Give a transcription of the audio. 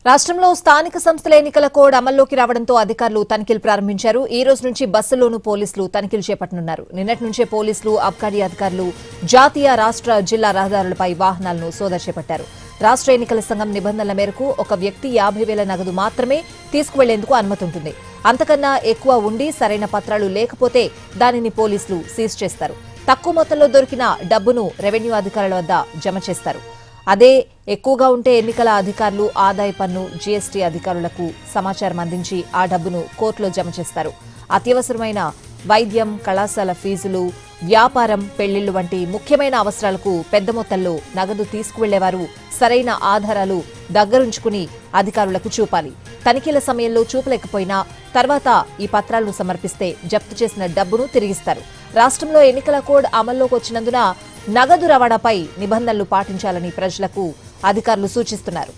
రాష్ట్రంలో స్థానిక సంస్థల ఎన్నికల కోడ్ అమల్లోకి రావడంతో అధికారులు తనిఖీలు ప్రారంభించారు. ఈ రోజు నుంచి బస్సుల్లోనూ పోలీసులు తనిఖీలు చేపట్టనున్నారు. నిన్నటి నుంచే పోలీసులు, అబ్కారీ అధికారులు జాతీయ, రాష్ట్ర, జిల్లా రహదారులపై వాహనాలను సోదా చేపట్టారు. రాష్ట్ర ఎన్నికల సంఘం నిబంధనల మేరకు ఒక వ్యక్తి 50,000 నగదు మాత్రమే తీసుకువెళ్లేందుకు అనుమతి ఉంటుంది. అంతకన్నా ఎక్కువ ఉండి సరైన పత్రాలు లేకపోతే దానిని పోలీసులు సీజ్ చేస్తారు. తక్కువ మొత్తంలో దొరికిన డబ్బును రెవెన్యూ అధికారుల వద్ద జమ చేస్తారు. అదే ఎక్కువగా ఉంటే ఎన్నికల అధికారులు, ఆదాయ పన్ను, జీఎస్టీ అధికారులకు సమాచారం అందించి ఆ డబ్బును కోర్టులో జమ చేస్తారు. అత్యవసరమైన వైద్యం, కళాశాల ఫీజులు, వ్యాపారం, పెళ్లిళ్లు వంటి ముఖ్యమైన అవసరాలకు పెద్ద మొత్తంలో నగదు తీసుకువెళ్లేవారు సరైన ఆధారాలు దగ్గరుంచుకుని అధికారులకు చూపాలి. తనిఖీల సమయంలో చూపలేకపోయినా తర్వాత ఈ పత్రాలను సమర్పిస్తే జప్తు చేసిన డబ్బును తిరిగిస్తారు. రాష్ట్రంలో ఎన్నికల కోడ్ అమల్లోకి వచ్చినందున నగదు రవాణాపై నిబంధనలు పాటించాలని ప్రజలకు అధికారులు సూచిస్తున్నారు.